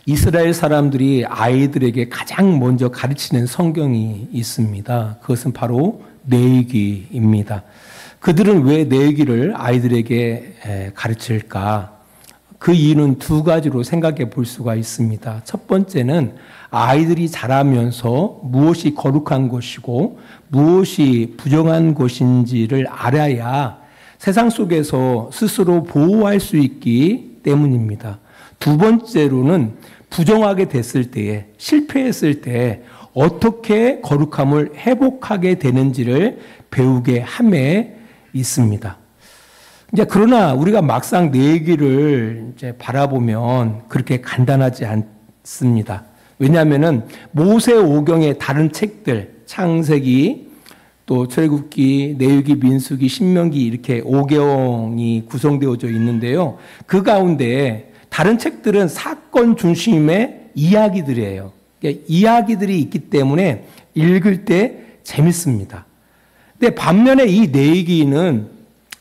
이스라엘 사람들이 아이들에게 가장 먼저 가르치는 성경이 있습니다. 그것은 바로 레위기입니다. 그들은 왜 레위기를 아이들에게 가르칠까? 그 이유는 두 가지로 생각해 볼 수가 있습니다. 첫 번째는 아이들이 자라면서 무엇이 거룩한 것이고 무엇이 부정한 것인지를 알아야 세상 속에서 스스로 보호할 수 있기 때문입니다. 두 번째로는 부정하게 됐을 때에, 실패했을 때 어떻게 거룩함을 회복하게 되는지를 배우게 함에 있습니다. 그러나 우리가 막상 레위기를 바라보면 그렇게 간단하지 않습니다. 왜냐하면 모세오경의 다른 책들, 창세기, 또 출애굽기, 레위기, 민수기, 신명기 이렇게 5경이 구성되어져 있는데요. 그 가운데 다른 책들은 사건 중심의 이야기들이에요. 그러니까 이야기들이 있기 때문에 읽을 때 재밌습니다. 근데 반면에 이 레위기는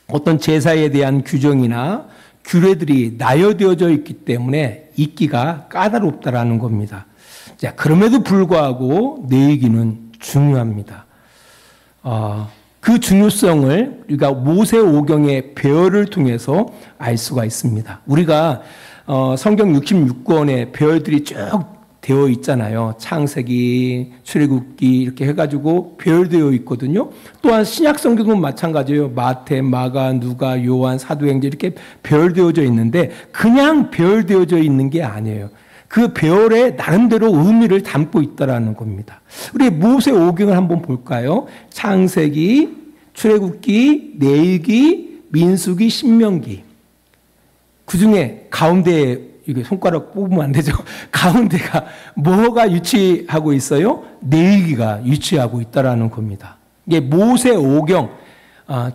어떤 제사에 대한 규정이나 규례들이 나열되어져 있기 때문에 읽기가 까다롭다라는 겁니다. 자, 그럼에도 불구하고 레위기는 중요합니다. 그 중요성을 우리가 모세오경의 배열을 통해서 알 수가 있습니다. 우리가 성경 66권의 배열들이 쭉 되어 있잖아요. 창세기, 출애굽기 이렇게 해가지고 배열되어 있거든요. 또한 신약 성경도 마찬가지예요. 마태, 마가, 누가, 요한, 사도행전 이렇게 배열되어져 있는데 그냥 배열되어져 있는 게 아니에요. 그 배열에 나름대로 의미를 담고 있다라는 겁니다. 우리 모세오경을 한번 볼까요? 창세기, 출애굽기, 레위기, 민수기, 신명기. 그 중에 가운데에 이게 손가락 뽑으면 안 되죠. 가운데가 뭐가 위치하고 있어요? 레위기가 위치하고 있다라는 겁니다. 이게 모세오경,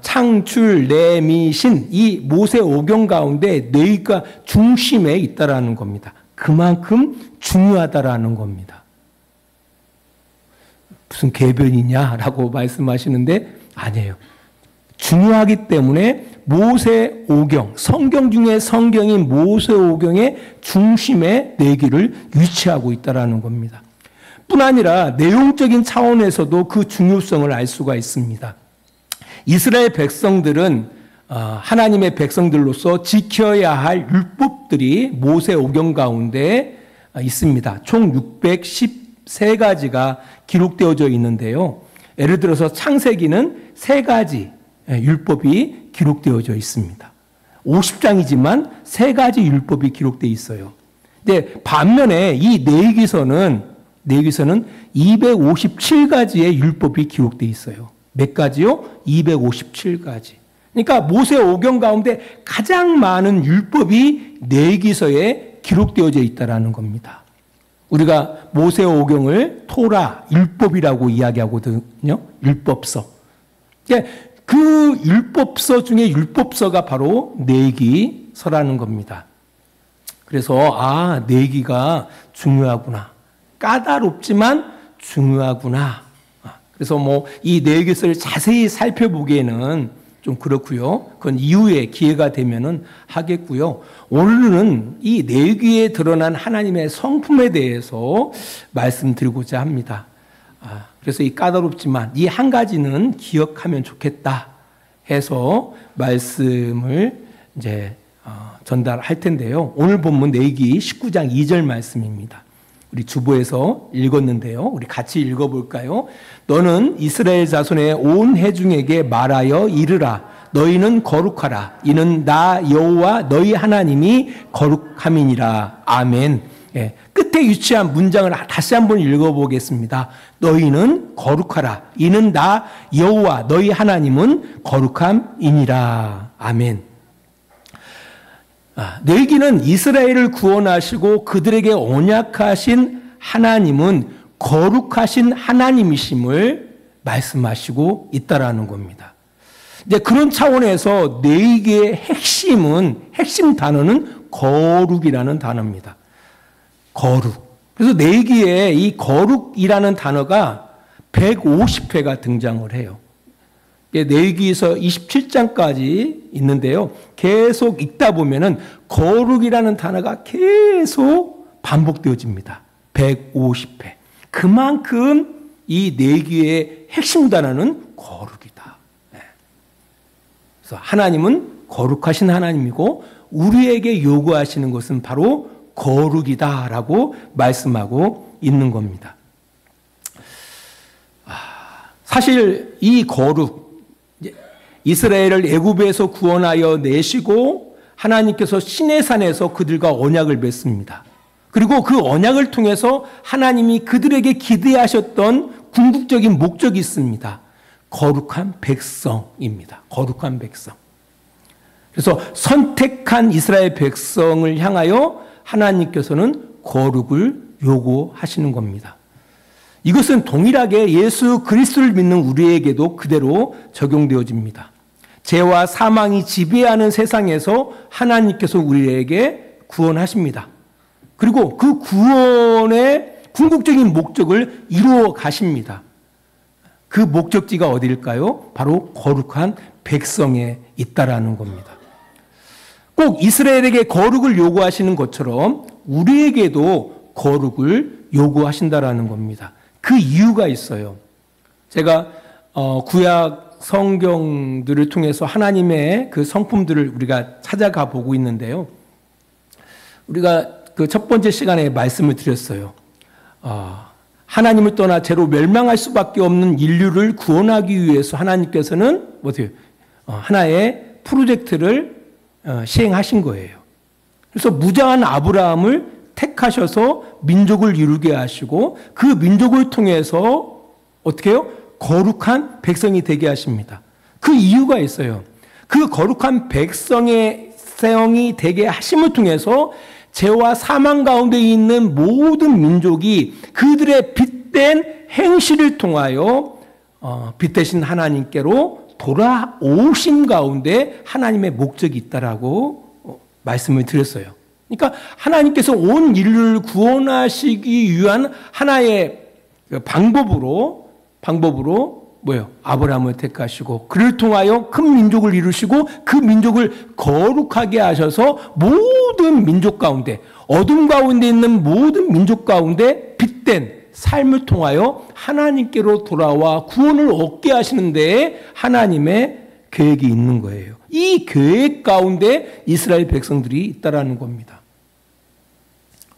창출, 레미, 신, 이 모세오경 가운데 레위기가 중심에 있다라는 겁니다. 그만큼 중요하다라는 겁니다. 무슨 궤변이냐라고 말씀하시는데 아니에요. 중요하기 때문에 모세오경, 성경 중에 성경인 모세오경의 중심에 레위기를 위치하고 있다는 겁니다. 뿐 아니라 내용적인 차원에서도 그 중요성을 알 수가 있습니다. 이스라엘 백성들은 하나님의 백성들로서 지켜야 할 율법들이 모세오경 가운데 있습니다. 총 613가지가 기록되어져 있는데요. 예를 들어서 창세기는 3가지 율법이 기록되어져 있습니다. 50장이지만 3가지 율법이 기록되어 있어요. 근데 반면에 이 레위기서는 257가지의 율법이 기록되어 있어요. 몇 가지요? 257가지. 그러니까 모세오경 가운데 가장 많은 율법이 레위기서에 기록되어져 있다는 겁니다. 우리가 모세오경을 토라, 율법이라고 이야기하거든요. 율법서. 그 율법서 중에 율법서가 바로 레위기서라는 겁니다. 그래서 레위기가 중요하구나. 까다롭지만 중요하구나. 그래서 이 레위기서를 자세히 살펴보기에는 좀 그렇고요. 그건 이후에 기회가 되면은 하겠고요. 오늘은 이 레위기에 드러난 하나님의 성품에 대해서 말씀드리고자 합니다. 그래서 이 까다롭지만 이 한 가지는 기억하면 좋겠다 해서 말씀을 전달할 텐데요. 오늘 본문 레위기 19장 2절 말씀입니다. 우리 주보에서 읽었는데요. 우리 같이 읽어볼까요? 너는 이스라엘 자손의 온 회중에게 말하여 이르라. 너희는 거룩하라. 이는 나 여호와 너희 하나님이 거룩함이니라. 아멘. 끝에 위치한 문장을 다시 한번 읽어보겠습니다. 너희는 거룩하라. 이는 나 여호와 너희 하나님은 거룩함이니라. 아멘. 레위기는 이스라엘을 구원하시고 그들에게 언약하신 하나님은 거룩하신 하나님이심을 말씀하시고 있다라는 겁니다. 이제 그런 차원에서 레위기의 핵심 단어는 거룩이라는 단어입니다. 거룩. 그래서 레위기에 이 거룩이라는 단어가 150회가 등장을 해요. 레위기에서 27장까지 있는데요. 계속 읽다 보면은 거룩이라는 단어가 계속 반복되어집니다. 150회. 그만큼 이 내기의 핵심 단어는 거룩이다. 그래서 하나님은 거룩하신 하나님이고 우리에게 요구하시는 것은 바로 거룩이다라고 말씀하고 있는 겁니다. 사실 이 거룩, 이스라엘을 애굽에서 구원하여 내시고 하나님께서 시내산에서 그들과 언약을 맺습니다. 그리고 그 언약을 통해서 하나님이 그들에게 기대하셨던 궁극적인 목적이 있습니다. 거룩한 백성입니다. 거룩한 백성. 그래서 선택한 이스라엘 백성을 향하여 하나님께서는 거룩을 요구하시는 겁니다. 이것은 동일하게 예수 그리스도를 믿는 우리에게도 그대로 적용되어집니다. 죄와 사망이 지배하는 세상에서 하나님께서 우리에게 구원하십니다. 그리고 그 구원의 궁극적인 목적을 이루어 가십니다. 그 목적지가 어디일까요? 바로 거룩한 백성에 있다라는 겁니다. 꼭 이스라엘에게 거룩을 요구하시는 것처럼 우리에게도 거룩을 요구하신다라는 겁니다. 그 이유가 있어요. 제가 구약 성경들을 통해서 하나님의 그 성품들을 우리가 찾아가 보고 있는데요. 우리가 그 첫 번째 시간에 말씀을 드렸어요. 하나님을 떠나 죄로 멸망할 수밖에 없는 인류를 구원하기 위해서 하나님께서는 어떻게 하나의 프로젝트를 시행하신 거예요. 그래서 무장한 아브라함을 택하셔서 민족을 이루게 하시고 그 민족을 통해서 어떻게 해요? 거룩한 백성이 되게 하십니다. 그 이유가 있어요. 그 거룩한 백성이 되게 하심을 통해서 죄와 사망 가운데 있는 모든 민족이 그들의 빛된 행실을 통하여 빛되신 하나님께로 돌아오심 가운데 하나님의 목적이 있다라고 말씀을 드렸어요. 그러니까 하나님께서 온 인류를 구원하시기 위한 하나의 방법으로 뭐예요? 아브라함을 택하시고 그를 통하여 큰 민족을 이루시고 그 민족을 거룩하게 하셔서 모든 민족 가운데 어둠 가운데 있는 모든 민족 가운데 빛된 삶을 통하여 하나님께로 돌아와 구원을 얻게 하시는 데에 하나님의 계획이 있는 거예요. 이 계획 가운데 이스라엘 백성들이 있다라는 겁니다.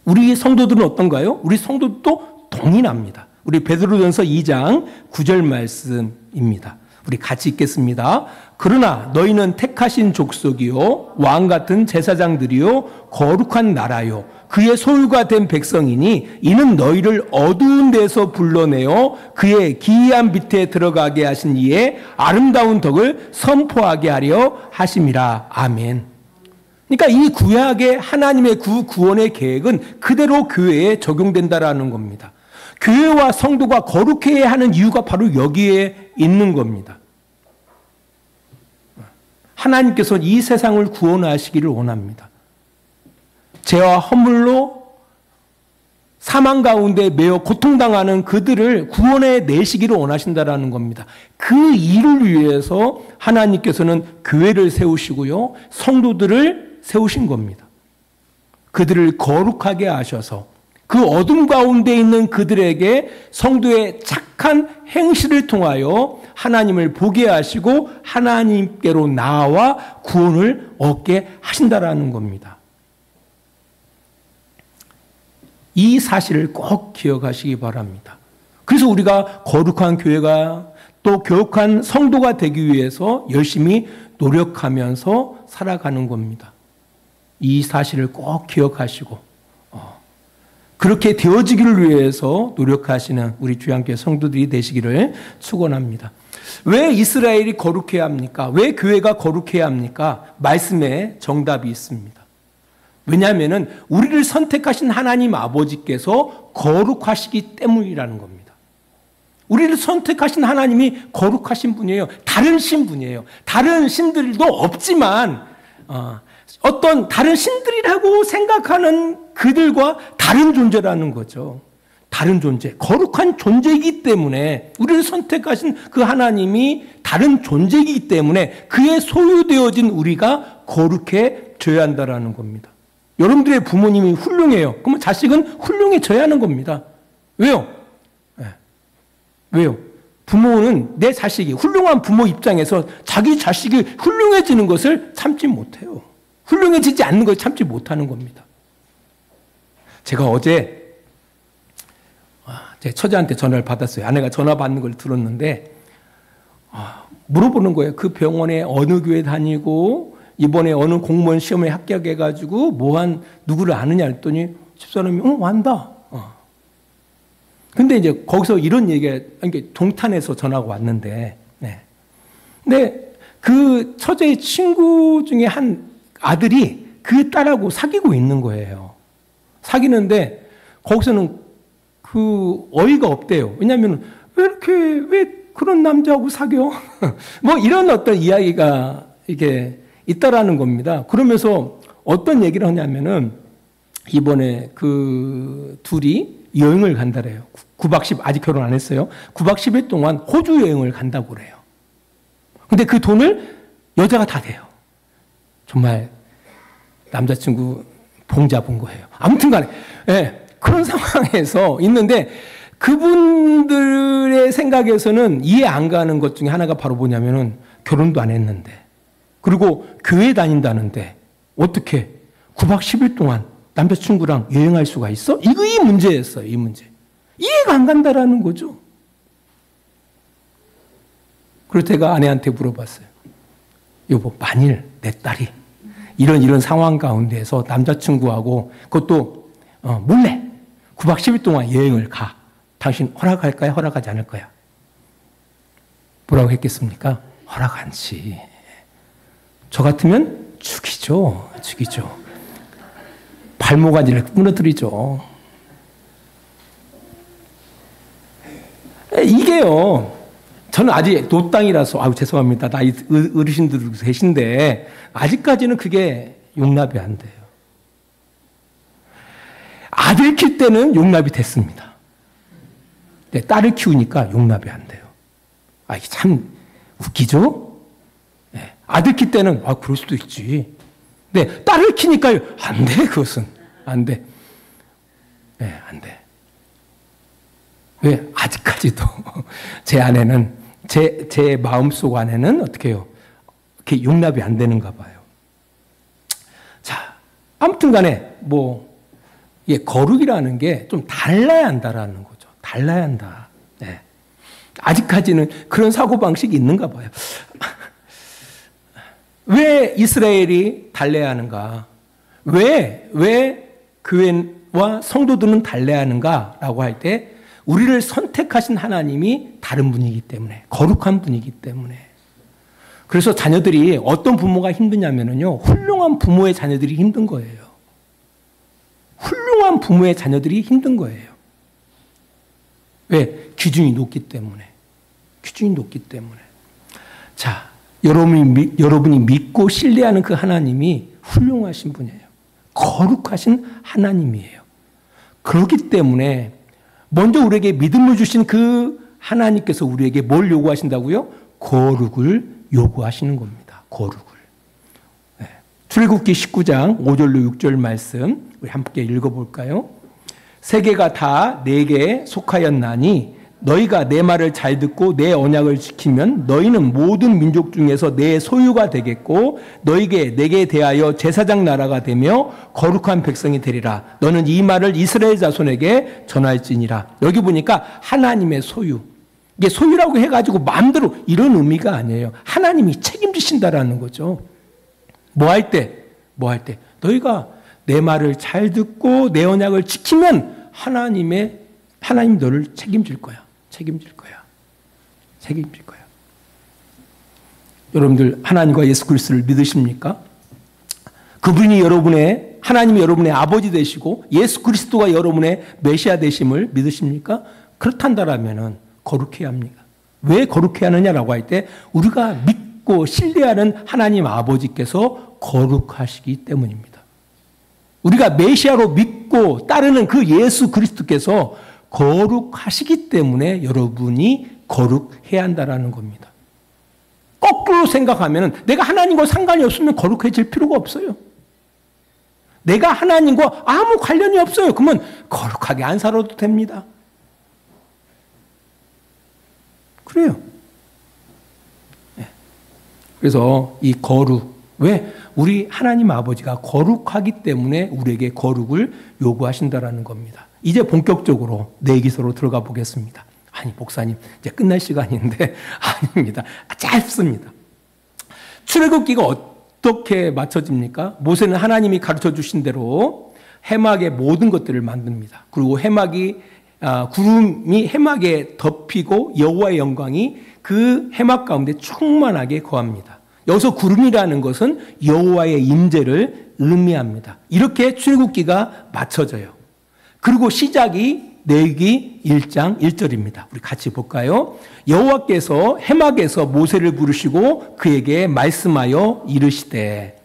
우리 성도들은 어떤가요? 우리 성도도 동일합니다. 우리 베드로전서 2장 9절 말씀입니다. 우리 같이 읽겠습니다. 그러나 너희는 택하신 족속이요 왕 같은 제사장들이요 거룩한 나라요 그의 소유가 된 백성이니 이는 너희를 어두운 데서 불러내어 그의 기이한 빛에 들어가게 하신 이의 아름다운 덕을 선포하게 하려 하심이라. 아멘. 그러니까 이 구약의 하나님의 구원의 계획은 그대로 교회에 적용된다라는 겁니다. 교회와 성도가 거룩해야 하는 이유가 바로 여기에 있는 겁니다. 하나님께서 이 세상을 구원하시기를 원합니다. 죄와 허물로 사망 가운데 매어 고통당하는 그들을 구원해 내시기를 원하신다라는 겁니다. 그 일을 위해서 하나님께서는 교회를 세우시고요. 성도들을 세우신 겁니다. 그들을 거룩하게 하셔서 그 어둠 가운데 있는 그들에게 성도의 착한 행실을 통하여 하나님을 보게 하시고 하나님께로 나와 구원을 얻게 하신다라는 겁니다. 이 사실을 꼭 기억하시기 바랍니다. 그래서 우리가 거룩한 교회가 또 교육한 성도가 되기 위해서 열심히 노력하면서 살아가는 겁니다. 이 사실을 꼭 기억하시고 그렇게 되어지기를 위해서 노력하시는 우리 주양교회 성도들이 되시기를 축원합니다. 왜 이스라엘이 거룩해야 합니까? 왜 교회가 거룩해야 합니까? 말씀에 정답이 있습니다. 왜냐하면 우리를 선택하신 하나님 아버지께서 거룩하시기 때문이라는 겁니다. 우리를 선택하신 하나님이 거룩하신 분이에요. 다른 신분이에요. 다른 신들도 없지만 어떤 다른 신들이라고 생각하는 그들과 다른 존재라는 거죠. 다른 존재, 거룩한 존재이기 때문에 우리를 선택하신 그 하나님이 다른 존재이기 때문에 그의 소유되어진 우리가 거룩해져야 한다는 겁니다. 여러분들의 부모님이 훌륭해요. 그러면 자식은 훌륭해져야 하는 겁니다. 왜요? 네. 왜요? 부모는 내 자식이 훌륭한 부모 입장에서 자기 자식이 훌륭해지는 것을 참지 못해요. 훌륭해지지 않는 걸 참지 못하는 겁니다. 제가 어제 제 처제한테 전화를 받았어요. 아내가 전화 받는 걸 들었는데 물어보는 거예요. 그 병원에 어느 교회 다니고 이번에 어느 공무원 시험에 합격해가지고 뭐한 누구를 아느냐 했더니 집사람이 안다. 근데 이제 거기서 이런 얘기가 동탄에서 전화가 왔는데, 네. 근데 그 처제의 친구 중에 한 아들이 그 딸하고 사귀고 있는 거예요. 사귀는데 거기서는 그 어이가 없대요. 왜냐하면 왜 그런 남자하고 사겨? 뭐 이런 어떤 이야기가 이게 있다라는 겁니다. 그러면서 어떤 얘기를 하냐면은 이번에 그 둘이 여행을 간다래요. 9박 10일, 아직 결혼 안 했어요. 9박 10일 동안 호주 여행을 간다고 그래요. 근데 그 돈을 여자가 다 대요. 정말 남자친구 봉 잡은 거예요. 아무튼 간에, 예, 그런 상황에서 있는데 그분들의 생각에서는 이해 안 가는 것 중에 하나가 바로 뭐냐면은 결혼도 안 했는데 그리고 교회 다닌다는데 어떻게 9박 10일 동안 남자친구랑 여행할 수가 있어? 이 문제였어요. 이 문제. 이해가 안 간다라는 거죠. 그래서 제가 아내한테 물어봤어요. 여보, 만일 내 딸이 이런 상황 가운데서 남자친구하고 그것도 몰래 9박 10일 동안 여행을 가. 당신 허락할까요? 허락하지 않을 거야? 뭐라고 했겠습니까? 허락하지. 저 같으면 죽이죠. 발모가지를 무너뜨리죠. 이게요. 저는 아직 노땅이라서 죄송합니다. 나이 어르신들 계신데 아직까지는 그게 용납이 안 돼요. 아들 키울 때는 용납이 됐습니다. 근데 딸을 키우니까 용납이 안 돼요. 이게 참 웃기죠? 네. 아들 키울 때는 그럴 수도 있지. 근데 딸을 키니까요. 안 돼, 그것은. 안 돼. 네, 안 돼. 왜? 아직까지도 제 아내는 제 마음속 안에는 어떻게 해요? 이렇게 용납이 안 되는가 봐요. 자, 아무튼 간에 거룩이라는 게 좀 달라야 한다라는 거죠. 달라야 한다. 네. 아직까지는 그런 사고방식이 있는가 봐요. 왜 이스라엘이 달라야 하는가? 왜 교회와 성도들은 달라야 하는가라고 할 때 우리를 선택하신 하나님이 다른 분이기 때문에, 거룩한 분이기 때문에. 그래서 자녀들이 어떤 부모가 힘드냐면요, 훌륭한 부모의 자녀들이 힘든 거예요. 훌륭한 부모의 자녀들이 힘든 거예요. 왜? 기준이 높기 때문에. 기준이 높기 때문에. 자, 여러분이 믿고 신뢰하는 그 하나님이 훌륭하신 분이에요. 거룩하신 하나님이에요. 그렇기 때문에 먼저 우리에게 믿음을 주신 그 하나님께서 우리에게 뭘 요구하신다고요? 거룩을 요구하시는 겁니다. 거룩을. 네. 출애굽기 19장 5절로 6절 말씀 우리 함께 읽어볼까요? 세계가 다 내게 속하였나니 너희가 내 말을 잘 듣고 내 언약을 지키면 너희는 모든 민족 중에서 내 소유가 되겠고 내게 대하여 제사장 나라가 되며 거룩한 백성이 되리라. 너는 이 말을 이스라엘 자손에게 전할지니라. 여기 보니까 하나님의 소유. 이게 소유라고 해가지고 마음대로 이런 의미가 아니에요. 하나님이 책임지신다라는 거죠. 뭐 할 때? 너희가 내 말을 잘 듣고 내 언약을 지키면 하나님 너를 책임질 거야. 책임질 거야. 여러분들 하나님과 예수 그리스도를 믿으십니까? 그분이 하나님이 여러분의 아버지 되시고 예수 그리스도가 여러분의 메시아 되심을 믿으십니까? 그렇단다라면은 거룩해야 합니다. 왜 거룩해야 하느냐라고 할 때 우리가 믿고 신뢰하는 하나님 아버지께서 거룩하시기 때문입니다. 우리가 메시아로 믿고 따르는 그 예수 그리스도께서 거룩하시기 때문에 여러분이 거룩해야 한다는 겁니다. 거꾸로 생각하면 내가 하나님과 상관이 없으면 거룩해질 필요가 없어요. 내가 하나님과 아무 관련이 없어요. 그러면 거룩하게 안 살아도 됩니다. 그래요. 네. 그래서 이 거룩, 왜? 우리 하나님 아버지가 거룩하기 때문에 우리에게 거룩을 요구하신다라는 겁니다. 이제 본격적으로 내기서로 들어가 보겠습니다. 아니, 목사님, 이제 끝날 시간인데, 아닙니다. 짧습니다. 출애굽기가 어떻게 맞춰집니까? 모세는 하나님이 가르쳐 주신 대로 해막의 모든 것들을 만듭니다. 그리고 구름이 해막에 덮이고 여호와의 영광이 그 해막 가운데 충만하게 거합니다. 여기서 구름이라는 것은 여호와의 임재를 의미합니다. 이렇게 출애굽기가 맞춰져요. 그리고 시작이 레위기 1장 1절입니다. 우리 같이 볼까요? 여호와께서 해막에서 모세를 부르시고 그에게 말씀하여 이르시되,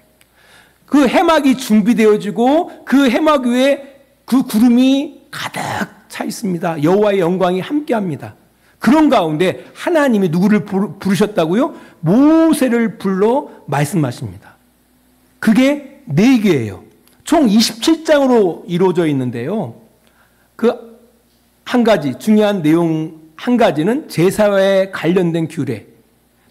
그 해막이 준비되어지고 그 해막 위에 그 구름이 가득 차 있습니다. 여호와의 영광이 함께합니다. 그런 가운데 하나님이 누구를 부르셨다고요? 모세를 불러 말씀하십니다. 그게 레위기예요. 총 27장으로 이루어져 있는데요. 그 한 가지 중요한 내용 한 가지는 제사에 관련된 규례,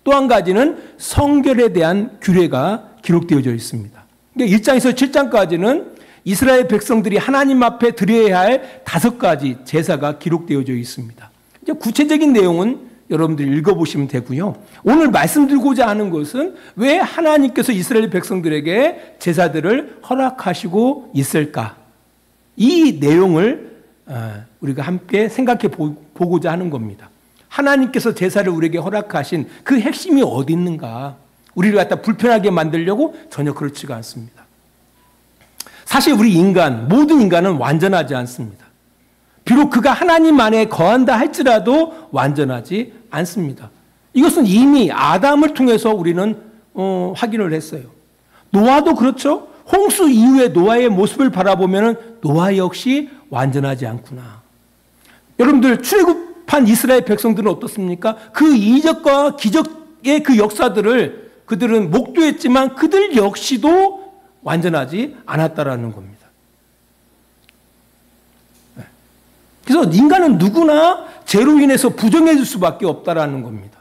또 한 가지는 성결에 대한 규례가 기록되어져 있습니다. 그러니까 1장에서 7장까지는 이스라엘 백성들이 하나님 앞에 드려야 할 5가지 제사가 기록되어져 있습니다. 이제 구체적인 내용은 여러분들이 읽어보시면 되고요. 오늘 말씀드리고자 하는 것은 왜 하나님께서 이스라엘 백성들에게 제사들을 허락하시고 있을까? 이 내용을 우리가 함께 생각해 보고자 하는 겁니다. 하나님께서 제사를 우리에게 허락하신 그 핵심이 어디 있는가? 우리를 갖다 불편하게 만들려고 전혀 그렇지가 않습니다. 사실 우리 인간, 모든 인간은 완전하지 않습니다. 비록 그가 하나님 안에 거한다 할지라도 완전하지 않습니다. 이것은 이미 아담을 통해서 우리는 확인을 했어요. 노아도 그렇죠. 홍수 이후에 노아의 모습을 바라보면 노아 역시 완전하지 않구나. 여러분들 출애굽한 이스라엘 백성들은 어떻습니까? 그 이적과 기적의 그 역사들을 그들은 목도했지만 그들 역시도 완전하지 않았다라는 겁니다. 그래서 인간은 누구나 죄로 인해서 부정해질 수밖에 없다라는 겁니다.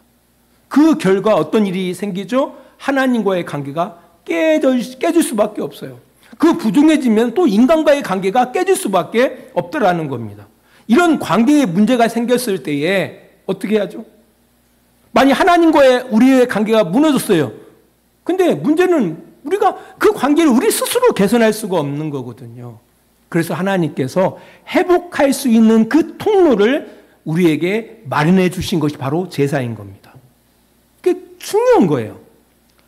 그 결과 어떤 일이 생기죠? 하나님과의 관계가 깨질 수밖에 없어요. 그 부정해지면 또 인간과의 관계가 깨질 수밖에 없다라는 겁니다. 이런 관계에 문제가 생겼을 때에 어떻게 하죠? 만약 하나님과의 우리의 관계가 무너졌어요. 근데 문제는 우리가 그 관계를 우리 스스로 개선할 수가 없는 거거든요. 그래서 하나님께서 회복할 수 있는 그 통로를 우리에게 마련해 주신 것이 바로 제사인 겁니다. 그게 중요한 거예요.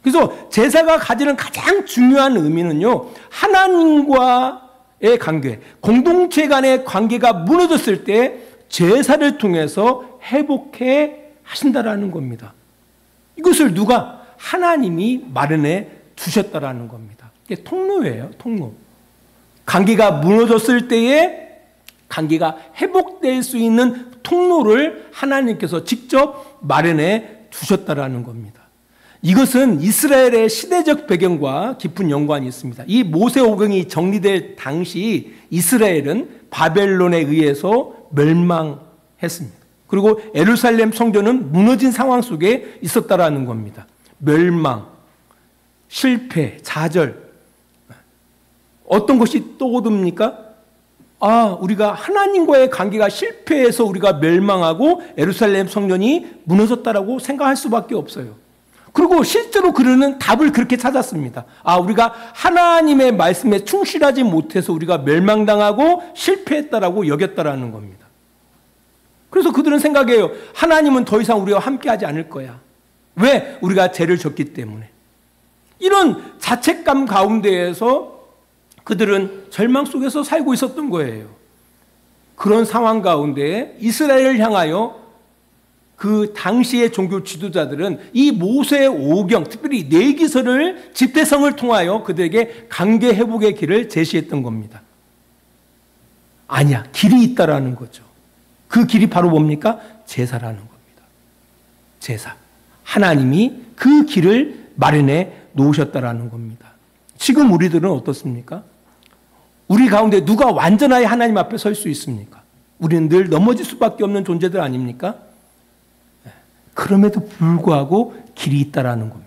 그래서 제사가 가지는 가장 중요한 의미는요, 하나님과의 관계, 공동체 간의 관계가 무너졌을 때 제사를 통해서 회복해 하신다라는 겁니다. 이것을 누가? 하나님이 마련해 주셨다라는 겁니다. 이게 통로예요, 통로. 관계가 무너졌을 때에 관계가 회복될 수 있는 통로를 하나님께서 직접 마련해 주셨다라는 겁니다. 이것은 이스라엘의 시대적 배경과 깊은 연관이 있습니다. 이 모세오경이 정리될 당시 이스라엘은 바벨론에 의해서 멸망했습니다. 그리고 예루살렘 성전은 무너진 상황 속에 있었다라는 겁니다. 멸망, 실패, 좌절. 어떤 것이 떠오릅니까? 우리가 하나님과의 관계가 실패해서 우리가 멸망하고 예루살렘 성전이 무너졌다라고 생각할 수밖에 없어요. 그리고 실제로 그들은 답을 그렇게 찾았습니다. 우리가 하나님의 말씀에 충실하지 못해서 우리가 멸망당하고 실패했다라고 여겼다라는 겁니다. 그래서 그들은 생각해요. 하나님은 더 이상 우리와 함께하지 않을 거야. 왜? 우리가 죄를 졌기 때문에. 이런 자책감 가운데에서 그들은 절망 속에서 살고 있었던 거예요. 그런 상황 가운데 이스라엘을 향하여 그 당시의 종교 지도자들은 이 모세 오경, 특별히 내기서를 집대성을 통하여 그들에게 관계 회복의 길을 제시했던 겁니다. 아니야, 길이 있다라는 거죠. 그 길이 바로 뭡니까? 제사라는 겁니다. 제사. 하나님이 그 길을 마련해 놓으셨다라는 겁니다. 지금 우리들은 어떻습니까? 우리 가운데 누가 완전하게 하나님 앞에 설 수 있습니까? 우리는 늘 넘어질 수밖에 없는 존재들 아닙니까? 그럼에도 불구하고 길이 있다라는 겁니다.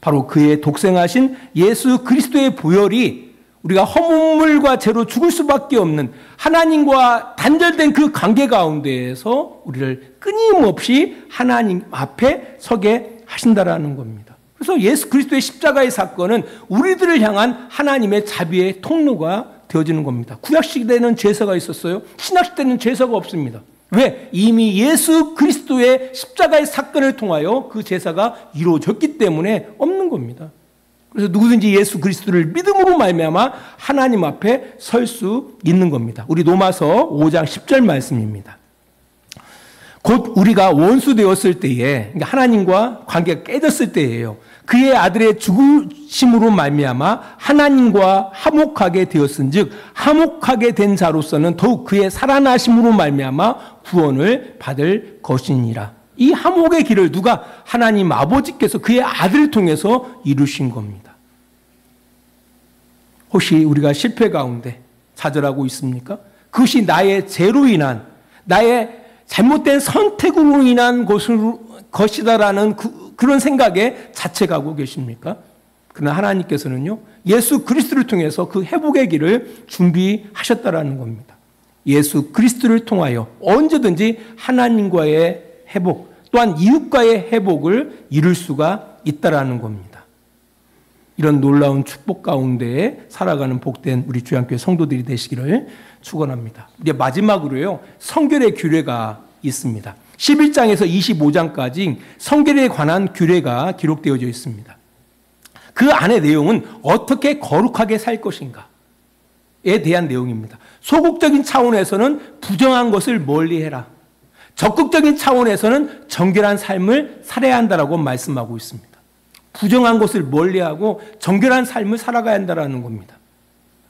바로 그의 독생하신 예수 그리스도의 보혈이 우리가 허물과 죄로 죽을 수밖에 없는 하나님과 단절된 그 관계 가운데에서 우리를 끊임없이 하나님 앞에 서게 하신다라는 겁니다. 그래서 예수 그리스도의 십자가의 사건은 우리들을 향한 하나님의 자비의 통로가 되어지는 겁니다. 구약 시대에는 제사가 있었어요. 신약 시대는 제사가 없습니다. 왜? 이미 예수 그리스도의 십자가의 사건을 통하여 그 제사가 이루어졌기 때문에 없는 겁니다. 그래서 누구든지 예수 그리스도를 믿음으로 말미암아 하나님 앞에 설 수 있는 겁니다. 우리 로마서 5장 10절 말씀입니다. 곧 우리가 원수 되었을 때에, 그러니까 하나님과 관계가 깨졌을 때예요. 그의 아들의 죽으심으로 말미암아 하나님과 화목하게 되었은즉 화목하게 된 자로서는 더욱 그의 살아나심으로 말미암아 구원을 받을 것이니라. 이 화목의 길을 누가? 하나님 아버지께서 그의 아들을 통해서 이루신 겁니다. 혹시 우리가 실패 가운데 좌절하고 있습니까? 그것이 나의 죄로 인한, 나의 잘못된 선택으로 인한 것이다라는 그런 생각에 자책하고 계십니까? 그러나 하나님께서는요, 예수 그리스도를 통해서 그 회복의 길을 준비하셨다라는 겁니다. 예수 그리스도를 통하여 언제든지 하나님과의 회복, 또한 이웃과의 회복을 이룰 수가 있다라는 겁니다. 이런 놀라운 축복 가운데에 살아가는 복된 우리 주양교회 성도들이 되시기를 축원합니다. 이제 마지막으로요, 성결의 규례가 있습니다. 11장에서 25장까지 성결에 관한 규례가 기록되어져 있습니다. 그 안의 내용은 어떻게 거룩하게 살 것인가에 대한 내용입니다. 소극적인 차원에서는 부정한 것을 멀리해라. 적극적인 차원에서는 정결한 삶을 살아야 한다라고 말씀하고 있습니다. 부정한 것을 멀리하고 정결한 삶을 살아가야 한다는 겁니다.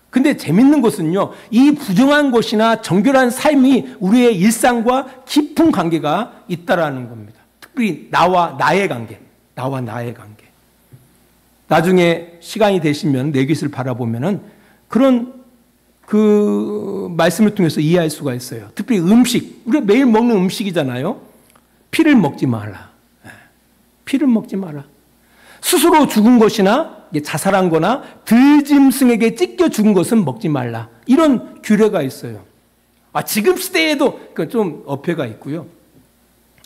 근데 재밌는 것은요, 이 부정한 것이나 정결한 삶이 우리의 일상과 깊은 관계가 있다라는 겁니다. 특별히 나와 나의 관계, 나와 나의 관계. 나중에 시간이 되시면 내 깃을 바라보면은 그런 그 말씀을 통해서 이해할 수가 있어요. 특별히 음식, 우리가 매일 먹는 음식이잖아요. 피를 먹지 마라. 피를 먹지 마라. 스스로 죽은 것이나 자살한 거나 들짐승에게 찢겨 죽은 것은 먹지 말라. 이런 규례가 있어요. 지금 시대에도 좀 어폐가 있고요.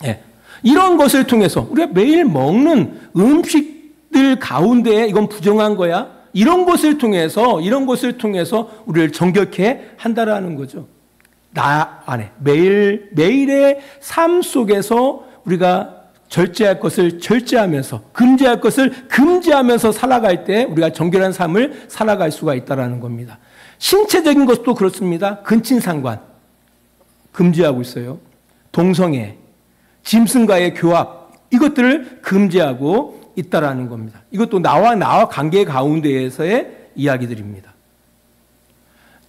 예. 이런 것을 통해서 우리가 매일 먹는 음식들 가운데 이건 부정한 거야. 이런 것을 통해서 우리를 정결케 한다라는 거죠. 나 안에 매일의 삶 속에서 우리가 절제할 것을 절제하면서 금지할 것을 금지하면서 살아갈 때 우리가 정결한 삶을 살아갈 수가 있다는 겁니다. 신체적인 것도 그렇습니다. 근친상관 금지하고 있어요. 동성애, 짐승과의 교합, 이것들을 금지하고 있다는 겁니다. 이것도 나와 관계 가운데에서의 이야기들입니다.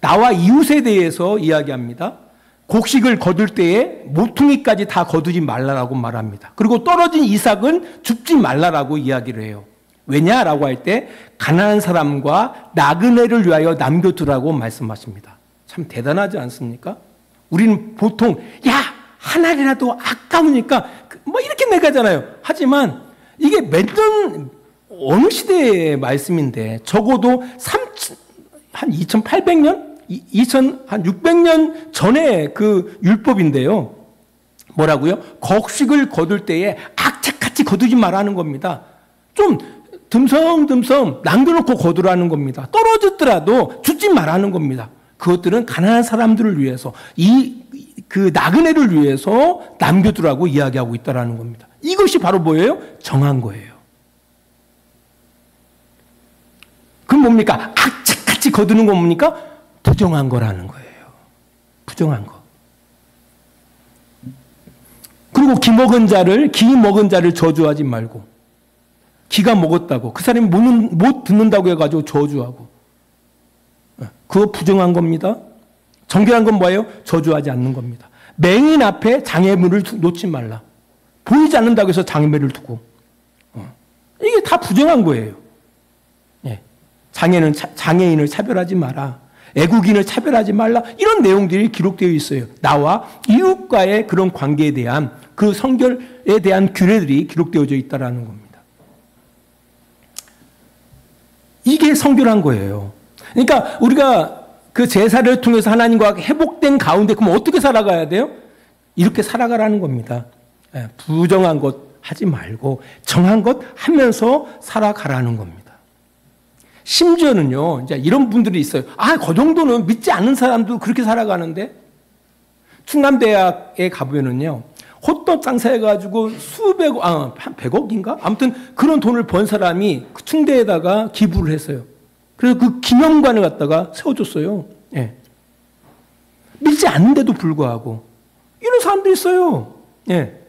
나와 이웃에 대해서 이야기합니다. 곡식을 거둘 때에 모퉁이까지 다 거두지 말라라고 말합니다. 그리고 떨어진 이삭은 줍지 말라라고 이야기를 해요. 왜냐라고 할 때 가난한 사람과 나그네를 위하여 남겨두라고 말씀하십니다. 참 대단하지 않습니까? 우리는 보통 한 알이라도 아까우니까 뭐 이렇게 내가잖아요. 하지만 이게 어느 시대의 말씀인데 적어도 한 2800년? 한 600년 전의 그 율법인데요. 뭐라고요? 곡식을 거둘 때에 악착같이 거두지 말라는 겁니다. 좀 듬성듬성 남겨놓고 거두라는 겁니다. 떨어졌더라도 주지 말라는 겁니다. 그것들은 가난한 사람들을 위해서 그 나그네를 위해서 남겨두라고 이야기하고 있다는 겁니다. 이것이 바로 뭐예요? 정한 거예요. 그럼 뭡니까? 악착같이 거두는 건 뭡니까? 부정한 거라는 거예요. 부정한 거. 그리고 기 먹은 자를 저주하지 말고, 기가 먹었다고 그 사람이 못 듣는다고 해가지고 저주하고, 그거 부정한 겁니다. 정결한 건 뭐예요? 저주하지 않는 겁니다. 맹인 앞에 장애물을 놓지 말라. 보이지 않는다고 해서 장애물을 두고, 이게 다 부정한 거예요. 장애인을 차별하지 마라. 애국인을 차별하지 말라. 이런 내용들이 기록되어 있어요. 나와 이웃과의 그런 관계에 대한 그 성결에 대한 규례들이 기록되어져 있다는 겁니다. 이게 성결한 거예요. 그러니까 우리가 그 제사를 통해서 하나님과 회복된 가운데 그럼 어떻게 살아가야 돼요? 이렇게 살아가라는 겁니다. 부정한 것 하지 말고 정한 것 하면서 살아가라는 겁니다. 심지어는요, 이제 이런 분들이 있어요. 그 정도는 믿지 않는 사람도 그렇게 살아가는데, 충남대학에 가보면은요, 호떡 장사해가지고 한 100억인가? 아무튼 그런 돈을 번 사람이 그 충대에다가 기부를 했어요. 그래서 그 기념관을 갖다가 세워줬어요. 예. 믿지 않는데도 불구하고. 이런 사람도 있어요. 예.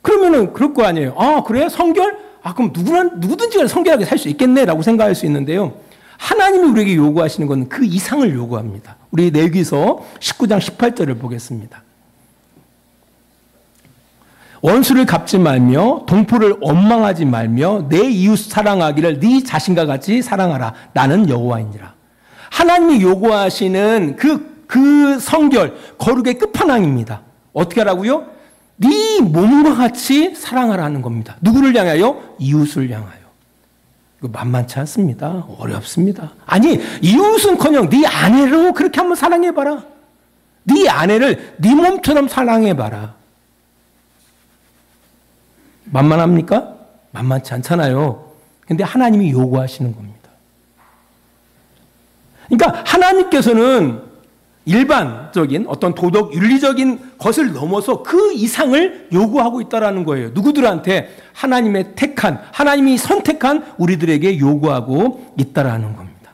그러면은 그럴 거 아니에요. 그래? 성결? 그럼 누구든지 성결하게 살 수 있겠네라고 생각할 수 있는데요. 하나님이 우리에게 요구하시는 건 그 이상을 요구합니다. 우리 레위기서 19장 18절을 보겠습니다. 원수를 갚지 말며 동포를 원망하지 말며 내 이웃 사랑하기를 네 자신과 같이 사랑하라. 나는 여호와이니라. 하나님이 요구하시는 그 성결, 거룩의 끝판왕입니다. 어떻게 하라고요? 네 몸과 같이 사랑하라는 겁니다. 누구를 향하여? 이웃을 향하여. 이거 만만치 않습니다. 어렵습니다. 아니, 이웃은커녕 네 아내로 그렇게 한번 사랑해봐라. 네 아내를 네 몸처럼 사랑해봐라. 만만합니까? 만만치 않잖아요. 근데 하나님이 요구하시는 겁니다. 그러니까 하나님께서는 일반적인 어떤 도덕 윤리적인 것을 넘어서 그 이상을 요구하고 있다는 거예요. 누구들한테? 하나님의 택한, 하나님이 선택한 우리들에게 요구하고 있다는 겁니다.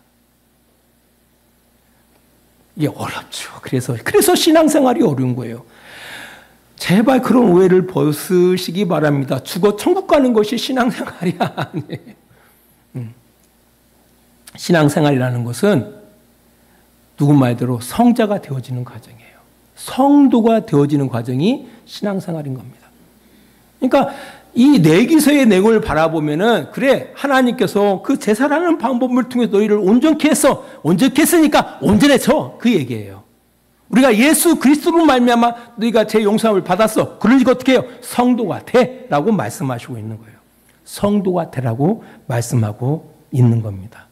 이게 어렵죠. 그래서 신앙생활이 어려운 거예요. 제발 그런 오해를 벗으시기 바랍니다. 죽어 천국 가는 것이 신앙생활이 아니에요. 신앙생활이라는 것은 누구 말대로 성자가 되어지는 과정이에요. 성도가 되어지는 과정이 신앙생활인 겁니다. 그러니까 이 내기서의 내용을 바라보면은 그래, 하나님께서 그 제사라는 방법을 통해서 너희를 온전케 했어. 온전케 했으니까 온전해져. 그 얘기예요. 우리가 예수 그리스도로 말미암아 너희가 제 용서함을 받았어. 그러니까 어떻게 해요? 성도가 되라고 말씀하시고 있는 거예요. 성도가 되라고 말씀하고 있는 겁니다.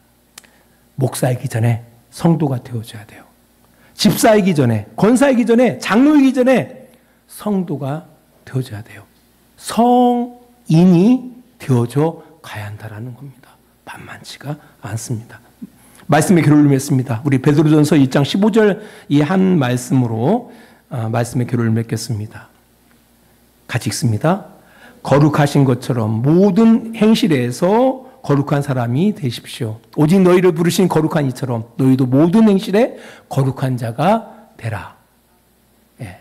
목사이기 전에 성도가 되어줘야 돼요. 집사이기 전에, 권사이기 전에, 장로이기 전에 성도가 되어줘야 돼요. 성인이 되어져 가야 한다는 겁니다. 만만치가 않습니다. 말씀의 결론을 맺습니다. 우리 베드로전서 2장 15절 이 한 말씀으로 말씀의 결론을 맺겠습니다. 같이 읽습니다. 거룩하신 것처럼 모든 행실에서 거룩한 사람이 되십시오. 오직 너희를 부르신 거룩한 이처럼 너희도 모든 행실에 거룩한 자가 되라. 예.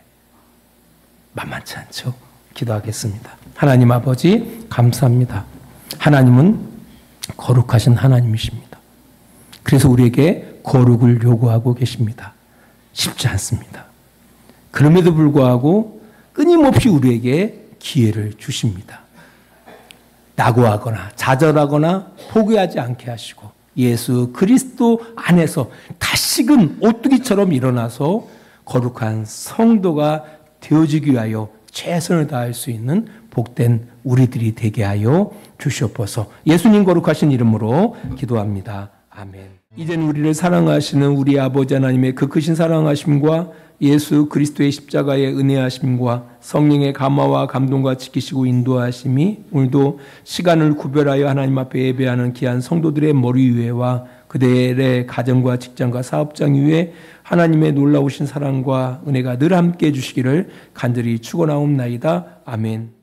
만만치 않죠? 기도하겠습니다. 하나님 아버지 감사합니다. 하나님은 거룩하신 하나님이십니다. 그래서 우리에게 거룩을 요구하고 계십니다. 쉽지 않습니다. 그럼에도 불구하고 끊임없이 우리에게 기회를 주십니다. 낙오하거나 좌절하거나 포기하지 않게 하시고 예수 그리스도 안에서 다시금 오뚜기처럼 일어나서 거룩한 성도가 되어지기 위하여 최선을 다할 수 있는 복된 우리들이 되게 하여 주시옵소서. 예수님 거룩하신 이름으로 기도합니다. 아멘. 이제는 우리를 사랑하시는 우리 아버지 하나님의 그 크신 사랑하심과 예수 그리스도의 십자가의 은혜하심과 성령의 감화와 감동과 지키시고 인도하심이 오늘도 시간을 구별하여 하나님 앞에 예배하는 귀한 성도들의 머리 위에와 그들의 가정과 직장과 사업장 위에 하나님의 놀라우신 사랑과 은혜가 늘 함께해 주시기를 간절히 축원하옵나이다. 아멘.